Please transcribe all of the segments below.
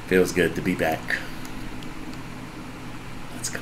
Feels good to be back. Let's go.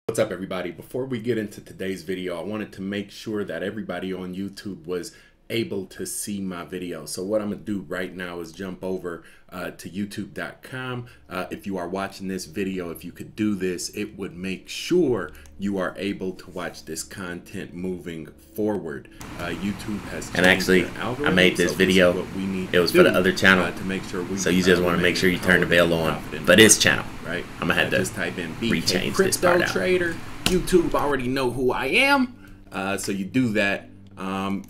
What's up, everybody? Before we get into today's video, I wanted to make sure that everybody on YouTube was able to see my video. So what I'm gonna do right now is jump over to youtube.com. If you are watching this video, if you could do this, it would make sure you are able to watch this content moving forward. YouTube has changed, and actually I made this video. It was for the other channel, to make sure we so you just want to make sure you turn the bell on for this channel, right? I'm gonna have to just type in rechange BK this part Crypto out. Trader. YouTube already know who I am, so you do that.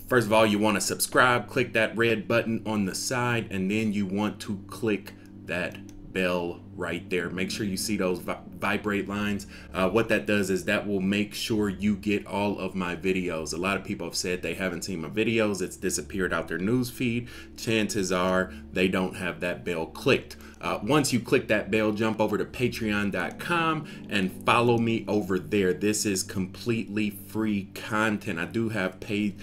First of all, you want to subscribe, click that red button on the side, and then you want to click that bell right there. Make sure you see those vibrate lines. What that does is that will make sure you get all of my videos. A lot of people have said they haven't seen my videos. It's disappeared out their news feed. Chances are they don't have that bell clicked. Once you click that bell, jump over to patreon.com and follow me over there. This is completely free content. I do have paid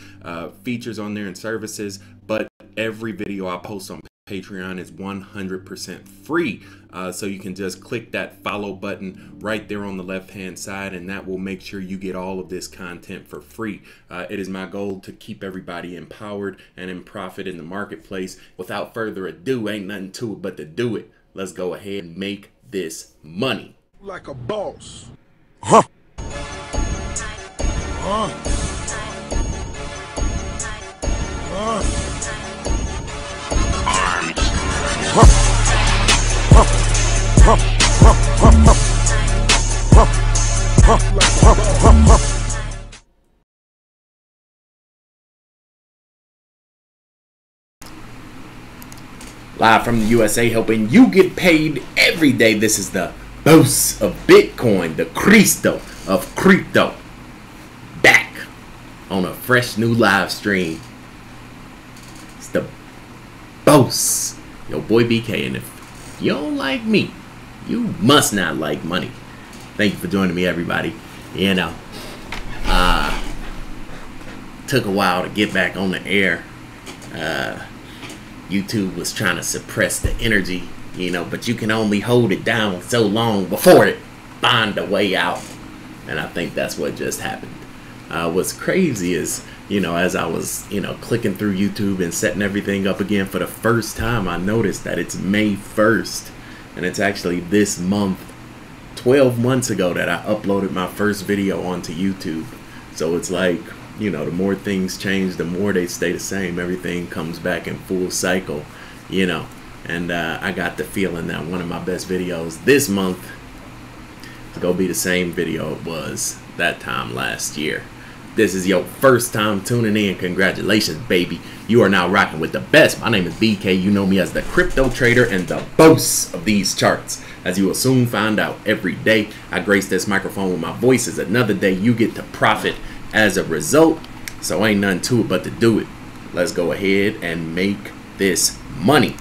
features on there and services, but every video I post on Patreon is 100% free. So you can just click that follow button right there on the left hand side, and that will make sure you get all of this content for free. It is my goal to keep everybody empowered and in profit in the marketplace. Without further ado, ain't nothing to it but to do it. Let's go ahead and make this money. Like a boss. Huh. Live from the USA, helping you get paid every day. This is the boss of Bitcoin, the Cristo of crypto, back on a fresh new live stream. It's the boss, your boy BK, and if you don't like me, you must not like money. Thank you for joining me, everybody. You know, took a while to get back on the air. YouTube was trying to suppress the energy, you know, but you can only hold it down so long before it find a way out. And I think that's what just happened. What's crazy is, you know, as I was, you know, clicking through YouTube and setting everything up again for the first time, I noticed that it's May 1st. And it's actually this month, 12 months ago, that I uploaded my first video onto YouTube. So it's like, you know, the more things change, the more they stay the same. Everything comes back in full cycle, you know. And I got the feeling that one of my best videos this month is going to be the same video it was that time last year. This is your first time tuning in. Congratulations, baby. You are now rocking with the best. My name is BK. You know me as the Crypto Trader and the boss of these charts. As you will soon find out, every day I grace this microphone with my voice. Is another day you get to profit as a result. So ain't nothing to it but to do it. Let's go ahead and make this money.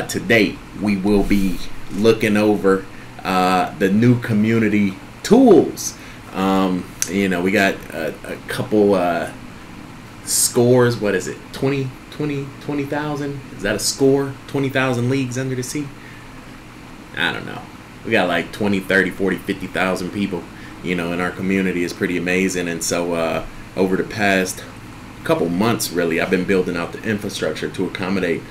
Today we will be looking over the new community tools. You know, we got a couple scores. What is it? 20,000? Is that a score? 20,000 leagues under the sea? I don't know. We got like 20, 30, 40, 50,000 people, you know, in our community. Is pretty amazing. And so over the past couple months, really, I've been building out the infrastructure to accommodate,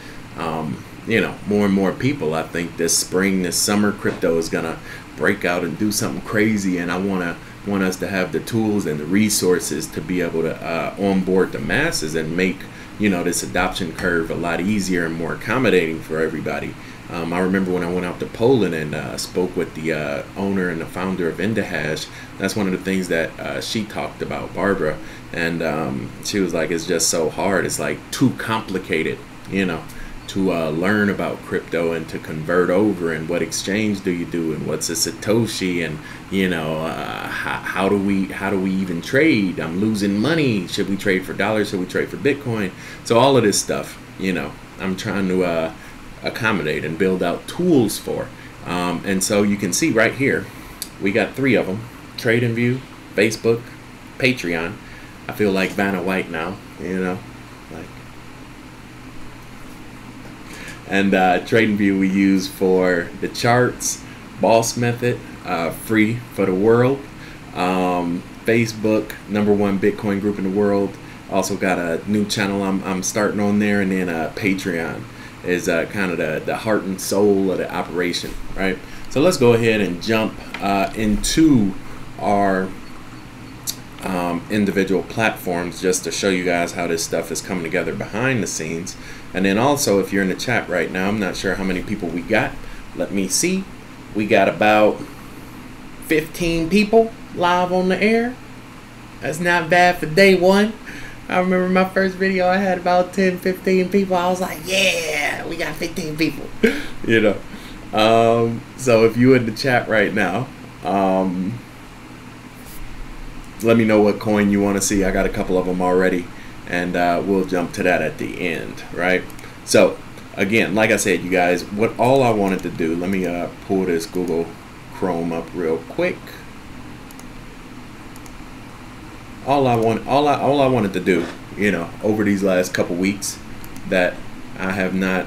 you know, more and more people. I think this spring, this summer, crypto is gonna break out and do something crazy, and I want us to have the tools and the resources to be able to onboard the masses and make, you know, this adoption curve a lot easier and more accommodating for everybody. I remember when I went out to Poland and spoke with the owner and the founder of Indahash. That's one of the things that she talked about, Barbara, and she was like, it's just so hard. It's like too complicated, you know, to learn about crypto and to convert over, and what exchange do you do, and what's a Satoshi, and you know, how do we even trade? I'm losing money. Should we trade for dollars? Should we trade for Bitcoin? So all of this stuff, you know, I'm trying to accommodate and build out tools for. And so you can see right here, we got 3 of them: TradingView, Facebook, Patreon. I feel like Vanna White now, you know, like. And TradingView we use for the charts, Boss Method, free for the world. Facebook, #1 Bitcoin group in the world. Also got a new channel I'm starting on there, and then Patreon is kind of the heart and soul of the operation, right? So let's go ahead and jump into our individual platforms just to show you guys how this stuff is coming together behind the scenes. And then also, if you're in the chat right now, I'm not sure how many people we got. Let me see. We got about 15 people live on the air. That's not bad for day one. I remember my first video, I had about 10, 15 people. I was like, yeah, we got 15 people. You know. So if you're in the chat right now, let me know what coin you want to see. I got a couple of them already, and we'll jump to that at the end, right? So again, like I said, you guys, all I wanted to do, let me pull this Google Chrome up real quick. All I wanted to do, you know, over these last couple weeks that I have not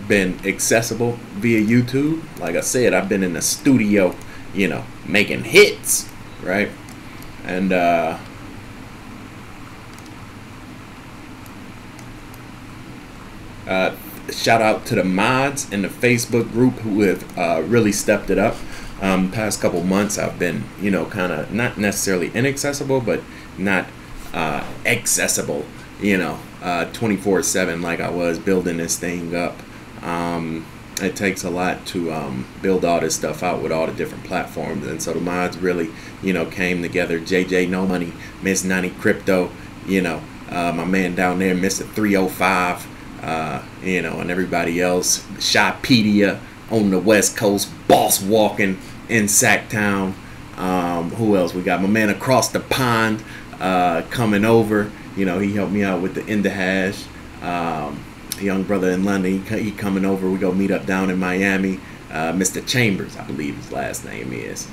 been accessible via YouTube. Like I said, I've been in the studio, you know, making hits, right? And shout out to the mods in the Facebook group who have really stepped it up. Past couple months I've been, you know, kind of not necessarily inaccessible, but not accessible, you know, 24/7 like I was building this thing up. It takes a lot to build all this stuff out with all the different platforms, and so the mods really, you know, came together. JJ No Money, Miss 90 Crypto, you know, my man down there, Mr. 305, you know, and everybody else, Shoppedia on the West Coast, Boss Walking in Sacktown. Who else we got? My man across the pond coming over. You know, he helped me out with the In the Hash. Young brother in London, he coming over. We go meet up down in Miami. Mr. Chambers, I believe his last name is.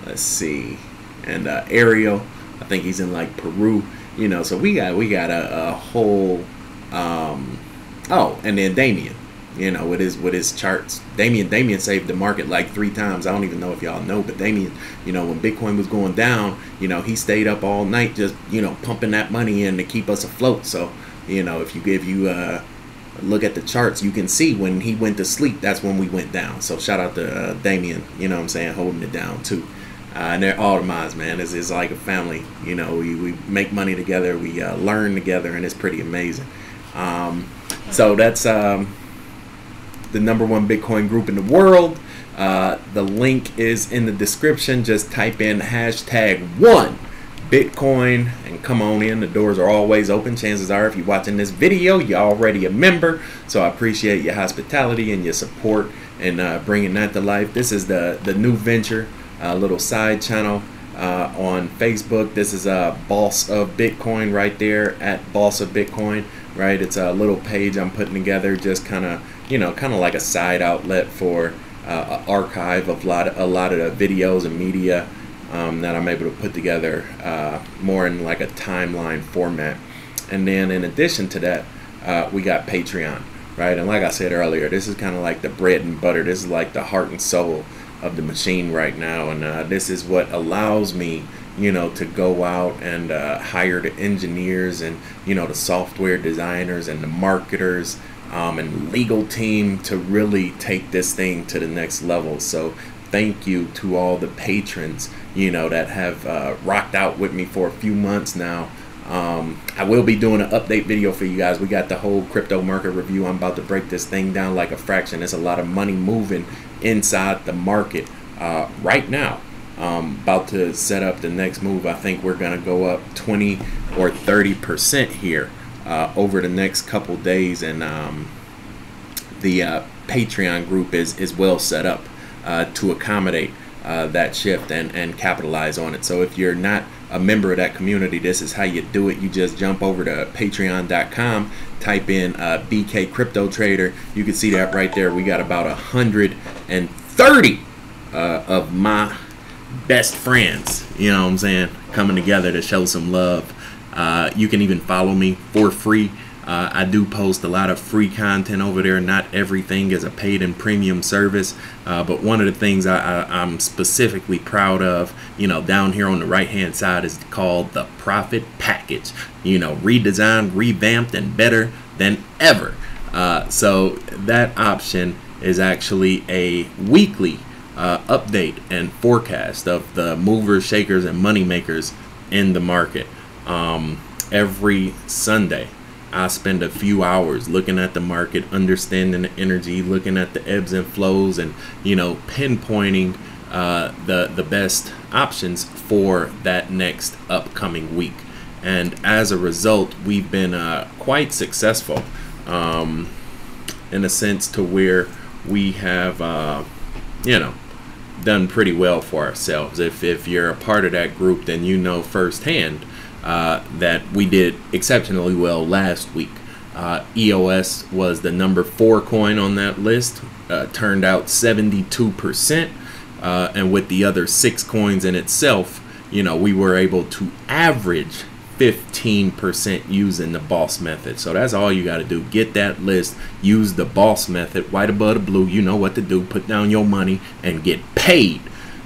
Let's see, and Ariel, I think he's in like Peru. You know, so we got a whole. Oh, and then Damien, you know, with his charts. Damien saved the market like 3 times. I don't even know if y'all know, but Damien, you know, when Bitcoin was going down, you know, he stayed up all night just, you know, pumping that money in to keep us afloat. So, you know, if you look at the charts, you can see when he went to sleep, that's when we went down. So shout out to Damien, you know what I'm saying, holding it down too. And they're all the mods, man. It's like a family. You know, we make money together, we learn together, and it's pretty amazing. So that's the #1 Bitcoin group in the world. The link is in the description. Just type in #1 Bitcoin and come on in. The doors are always open. Chances are, if you're watching this video, you're already a member. So I appreciate your hospitality and your support and bringing that to life. This is the new venture, little side channel on Facebook. This is Boss of Bitcoin right there, at Boss of Bitcoin. Right, it's a little page I'm putting together, just kind of, you know, kind of like a side outlet for an archive of a lot of the videos and media that I'm able to put together more in like a timeline format. And then in addition to that, we got Patreon, right? And like I said earlier, this is kind of like the bread and butter. This is like the heart and soul of the machine right now, and this is what allows me, you know, to go out and hire the engineers and, you know, the software designers and the marketers and legal team to really take this thing to the next level. So thank you to all the patrons, you know, that have rocked out with me for a few months now. I will be doing an update video for you guys. We got the whole crypto market review. I'm about to break this thing down like a fraction. There's a lot of money moving inside the market right now. About to set up the next move. I think we're gonna go up 20 or 30% here over the next couple days, and the Patreon group is well set up to accommodate that shift and capitalize on it. So if you're not a member of that community, this is how you do it. You just jump over to patreon.com, type in BK Crypto Trader. You can see that right there. We got about 130 of my best friends, you know what I'm saying, coming together to show some love. You can even follow me for free. I do post a lot of free content over there. Not everything is a paid and premium service, but one of the things I'm specifically proud of, you know, down here on the right hand side is called the Profit Package. You know, redesigned, revamped, and better than ever. So that option is actually a weekly update and forecast of the movers, shakers, and money makers in the market. Every Sunday, I spend a few hours looking at the market, understanding the energy, looking at the ebbs and flows, and, you know, pinpointing the best options for that next upcoming week. And as a result, we've been quite successful in a sense to where we have, you know, done pretty well for ourselves. If you're a part of that group, then you know firsthand that we did exceptionally well last week. EOS was the number 4 coin on that list, turned out 72%, and with the other 6 coins in itself, you know, we were able to average 15% using the boss method. So that's all you got to do. Get that list, use the boss method, white above the blue. You know what to do. Put down your money and get paid.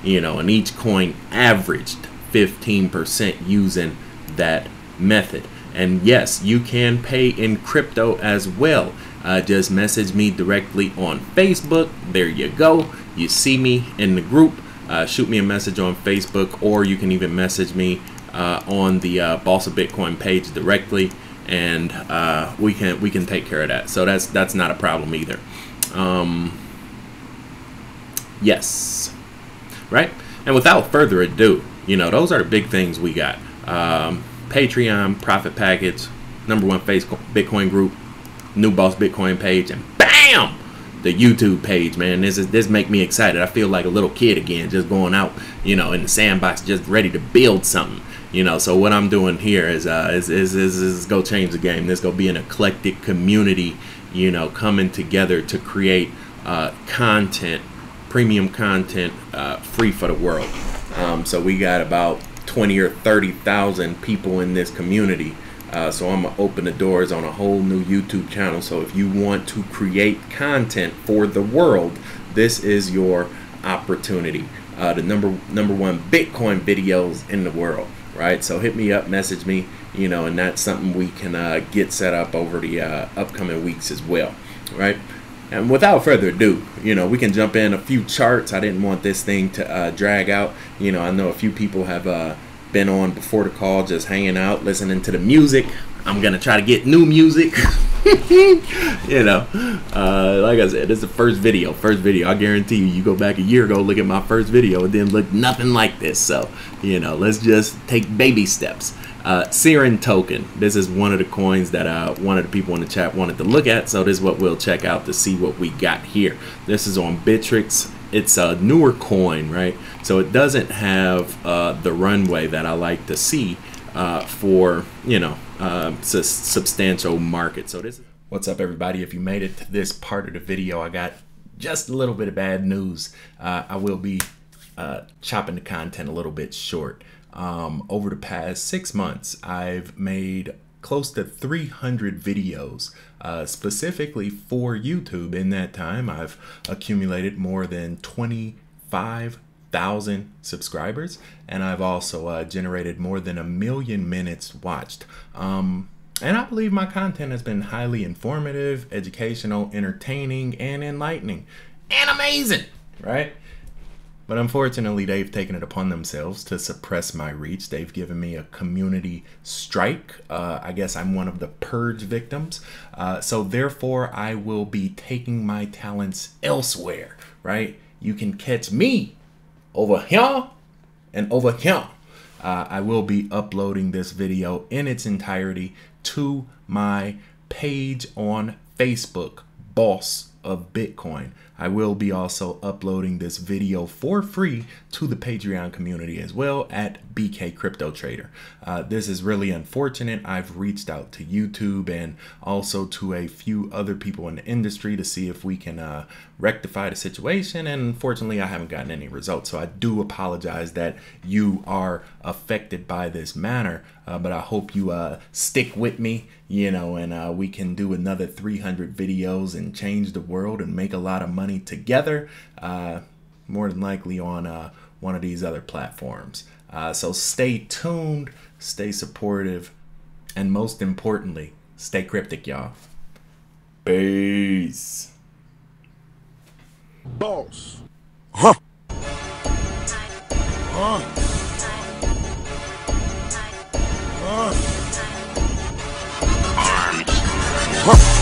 You know, and each coin averaged 15% using that method. And yes, you can pay in crypto as well. Just message me directly on Facebook. There you go. You see me in the group. Shoot me a message on Facebook, or you can even message me on the Boss of Bitcoin page directly, and we can take care of that. So that's not a problem either. Yes, right. And without further ado, you know, those are the big things we got. Patreon, Profit Package, #1 Bitcoin group, new Boss Bitcoin page, and bam, the YouTube page, man. This make me excited. I feel like a little kid again, just going out, you know, in the sandbox, just ready to build something. You know, so what I'm doing here is go change the game. This go be an eclectic community, you know, coming together to create content, premium content, free for the world. So we got about 20 or 30,000 people in this community. So I'm gonna open the doors on a whole new YouTube channel. So if you want to create content for the world, this is your opportunity. The number 1 Bitcoin videos in the world. Right, so hit me up, message me, you know, and that's something we can get set up over the upcoming weeks as well, right? And without further ado, you know, we can jump in a few charts. I didn't want this thing to drag out. You know, I know a few people have been on before the call, just hanging out, listening to the music. I'm gonna try to get new music. You know, like I said, this is the first video. I guarantee you go back a year ago, look at my first video, it didn't look nothing like this. So, you know, let's just take baby steps. Siren token. This is one of the coins that one of the people in the chat wanted to look at. So this is what we'll check out to see what we got here. This is on Bittrex. It's a newer coin, right? So it doesn't have the runway that I like to see for, you know, substantial market. So this is what's up, everybody. If you made it to this part of the video, I got just a little bit of bad news. I will be chopping the content a little bit short. Over the past 6 months, I've made close to 300 videos specifically for YouTube. In that time, I've accumulated more than 25,000 subscribers, and I've also generated more than 1 million minutes watched. And I believe my content has been highly informative, educational, entertaining, and enlightening, and amazing, right? But unfortunately, they've taken it upon themselves to suppress my reach. They've given me a community strike. I guess I'm one of the purge victims. So therefore, I will be taking my talents elsewhere, right? You can catch me over here and over here. I will be uploading this video in its entirety to my page on Facebook, Boss of Bitcoin. I will be also uploading this video for free to the Patreon community as well at BK Crypto Trader. This is really unfortunate. I've reached out to YouTube and also to a few other people in the industry to see if we can rectify the situation, and unfortunately I haven't gotten any results. So I do apologize that you are affected by this matter, but I hope you stick with me, you know, and we can do another 300 videos and change the world and make a lot of money together, more than likely on one of these other platforms. So stay tuned, stay supportive, and most importantly, stay cryptic, y'all. Peace. Boss. Huh. Huh. Huh. Arms. Huh.